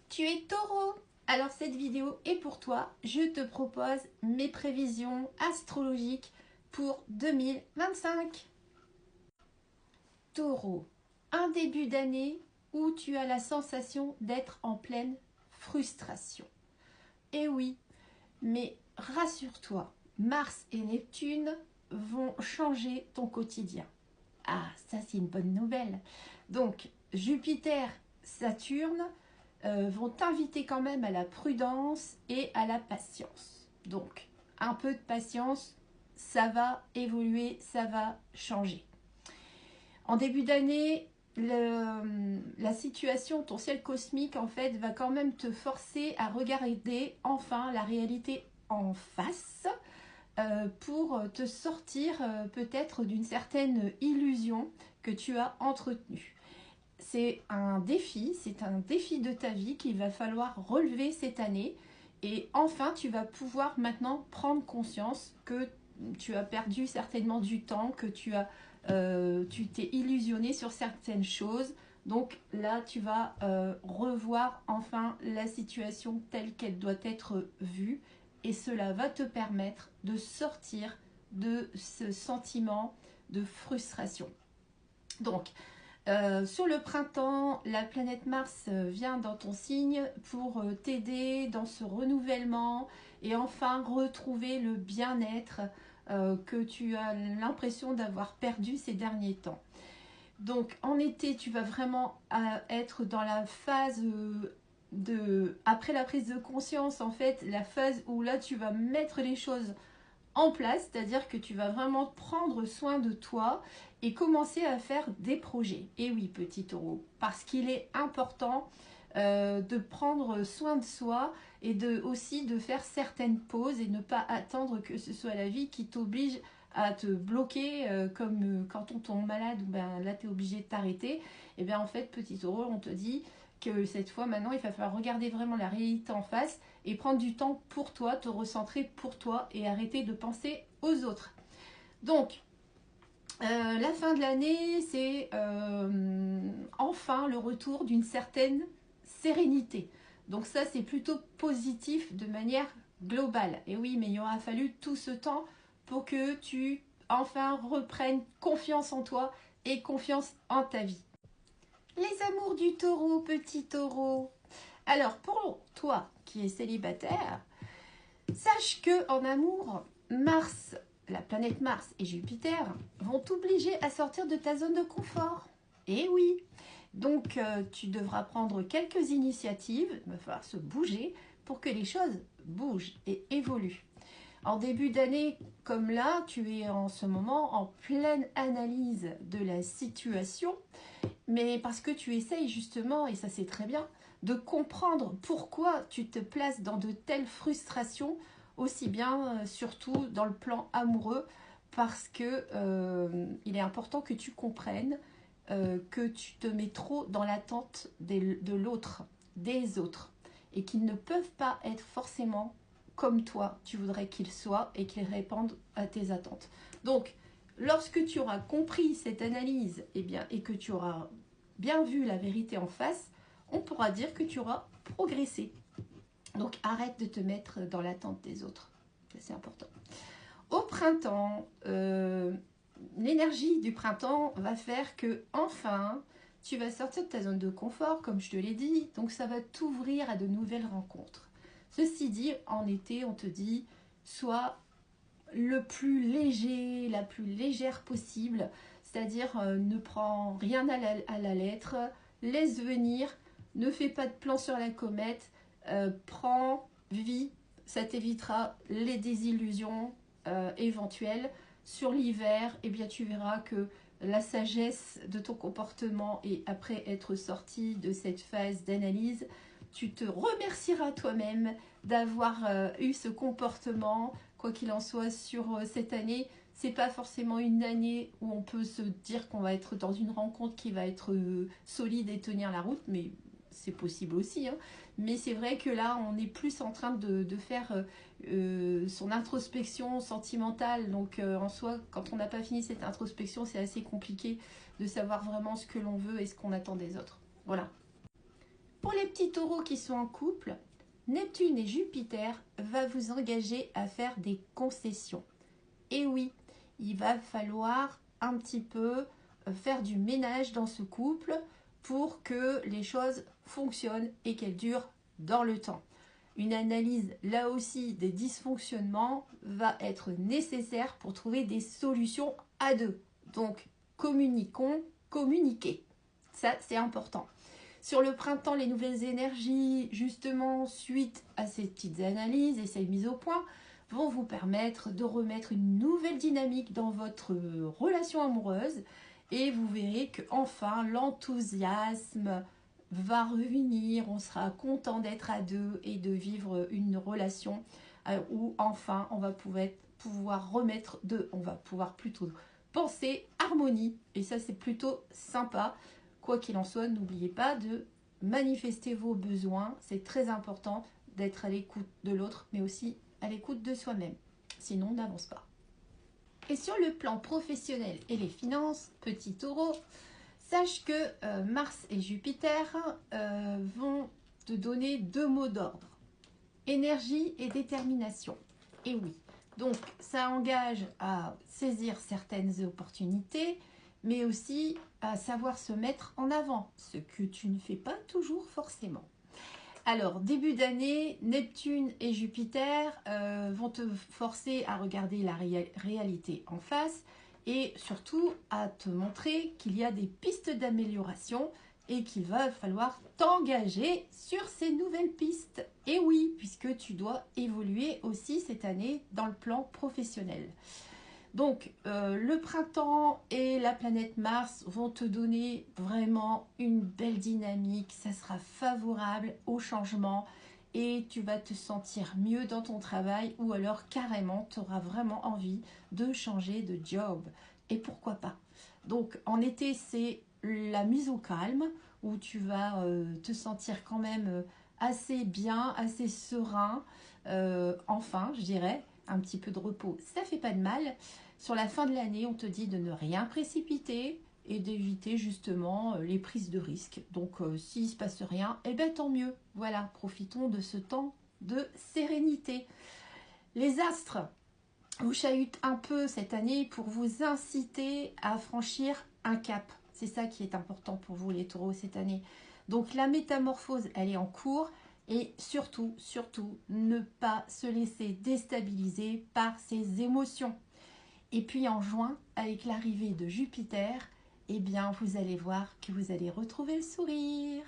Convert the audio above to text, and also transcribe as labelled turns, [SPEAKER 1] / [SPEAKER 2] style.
[SPEAKER 1] Tu es taureau. Alors cette vidéo est pour toi. Je te propose mes prévisions astrologiques pour 2025. Taureau, un début d'année où tu as la sensation d'être en pleine frustration. Et oui, mais rassure-toi, Mars et Neptune vont changer ton quotidien. Ah, ça c'est une bonne nouvelle. Donc, Jupiter, Saturne vont t'inviter quand même à la prudence et à la patience. Donc, un peu de patience, ça va évoluer, ça va changer. En début d'année, la situation, ton ciel cosmique, en fait, va quand même te forcer à regarder enfin la réalité en face pour te sortir peut-être d'une certaine illusion que tu as entretenue. C'est un défi de ta vie qu'il va falloir relever cette année. Et enfin, tu vas pouvoir maintenant prendre conscience que tu as perdu certainement du temps, que tu t'es illusionné sur certaines choses. Donc là, tu vas revoir enfin la situation telle qu'elle doit être vue. Et cela va te permettre de sortir de ce sentiment de frustration. Donc, sur le printemps, la planète Mars vient dans ton signe pour t'aider dans ce renouvellement et enfin retrouver le bien-être que tu as l'impression d'avoir perdu ces derniers temps. Donc en été, tu vas vraiment être dans la phase après la prise de conscience, en fait, la phase où là tu vas mettre les choses en place, c'est-à-dire que tu vas vraiment prendre soin de toi et commencer à faire des projets. Et oui, petit taureau, parce qu'il est important de prendre soin de soi et aussi de faire certaines pauses et ne pas attendre que ce soit la vie qui t'oblige à te bloquer comme quand on tombe malade, ben, là tu es obligé de t'arrêter. Et bien en fait, petit taureau, on te dit que cette fois maintenant il va falloir regarder vraiment la réalité en face et prendre du temps pour toi, te recentrer pour toi et arrêter de penser aux autres. Donc la fin de l'année, c'est enfin le retour d'une certaine sérénité. Donc ça, c'est plutôt positif de manière globale. Et oui, mais il aura fallu tout ce temps pour que tu enfin reprennes confiance en toi et confiance en ta vie. Les amours du taureau, petit taureau. Alors, pour toi qui es célibataire, sache que en amour, Mars, la planète Mars et Jupiter vont t'obliger à sortir de ta zone de confort. Et oui, donc tu devras prendre quelques initiatives, il va falloir se bouger pour que les choses bougent et évoluent. En début d'année, comme là, tu es en ce moment en pleine analyse de la situation, mais parce que tu essayes justement, et ça c'est très bien, de comprendre pourquoi tu te places dans de telles frustrations, aussi bien surtout dans le plan amoureux, parce que il est important que tu comprennes que tu te mets trop dans l'attente de l'autre, des autres, et qu'ils ne peuvent pas être forcément comme toi tu voudrais qu'ils soient et qu'ils répondent à tes attentes. Donc, lorsque tu auras compris cette analyse et que tu auras bien vu la vérité en face, on pourra dire que tu auras progressé. Donc arrête de te mettre dans l'attente des autres. C'est important. Au printemps, l'énergie du printemps va faire que enfin tu vas sortir de ta zone de confort, comme je te l'ai dit. Donc ça va t'ouvrir à de nouvelles rencontres. Ceci dit, en été, on te dit sois le plus léger, la plus légère possible, c'est-à-dire ne prends rien à la lettre, laisse venir, ne fais pas de plan sur la comète, prends, vis, ça t'évitera les désillusions éventuelles. Sur l'hiver, eh bien tu verras que la sagesse de ton comportement et après être sorti de cette phase d'analyse, tu te remercieras toi-même d'avoir eu ce comportement. Quoi qu'il en soit, sur cette année, c'est pas forcément une année où on peut se dire qu'on va être dans une rencontre qui va être solide et tenir la route, mais c'est possible aussi. Hein. Mais c'est vrai que là, on est plus en train de faire son introspection sentimentale. Donc en soi, quand on n'a pas fini cette introspection, c'est assez compliqué de savoir vraiment ce que l'on veut et ce qu'on attend des autres. Voilà. Pour les petits taureaux qui sont en couple, Neptune et Jupiter va vous engager à faire des concessions. Et oui, il va falloir un petit peu faire du ménage dans ce couple pour que les choses fonctionnent et qu'elles durent dans le temps. Une analyse là aussi des dysfonctionnements va être nécessaire pour trouver des solutions à deux. Donc communiquons, communiquez. Ça c'est important. Sur le printemps, les nouvelles énergies, justement, suite à ces petites analyses et ces mises au point, vont vous permettre de remettre une nouvelle dynamique dans votre relation amoureuse et vous verrez que enfin l'enthousiasme va revenir, on sera content d'être à deux et de vivre une relation où enfin on va pouvoir on va pouvoir plutôt penser harmonie et ça c'est plutôt sympa. Quoi qu'il en soit, n'oubliez pas de manifester vos besoins, c'est très important d'être à l'écoute de l'autre mais aussi à l'écoute de soi-même, sinon on n'avance pas. Et sur le plan professionnel et les finances, petit taureau, sache que Mars et Jupiter vont te donner deux mots d'ordre, énergie et détermination. Et oui, donc ça engage à saisir certaines opportunités, mais aussi à savoir se mettre en avant, ce que tu ne fais pas toujours forcément. Alors, début d'année, Neptune et Jupiter vont te forcer à regarder la réalité en face et surtout à te montrer qu'il y a des pistes d'amélioration et qu'il va falloir t'engager sur ces nouvelles pistes. Et oui, puisque tu dois évoluer aussi cette année dans le plan professionnel. Donc, le printemps et la planète Mars vont te donner vraiment une belle dynamique. Ça sera favorable au changement et tu vas te sentir mieux dans ton travail ou alors carrément, tu auras vraiment envie de changer de job. Et pourquoi pas? Donc, en été, c'est la mise au calme où tu vas te sentir quand même assez bien, assez serein. Enfin, je dirais, un petit peu de repos, ça fait pas de mal. Sur la fin de l'année, on te dit de ne rien précipiter et d'éviter justement les prises de risques. Donc, s'il ne se passe rien, eh bien tant mieux. Voilà, profitons de ce temps de sérénité. Les astres vous chahutent un peu cette année pour vous inciter à franchir un cap. C'est ça qui est important pour vous les taureaux cette année. Donc, la métamorphose, elle est en cours. Et surtout, ne pas se laisser déstabiliser par ses émotions. Et puis en juin, avec l'arrivée de Jupiter, eh bien vous allez voir que vous allez retrouver le sourire.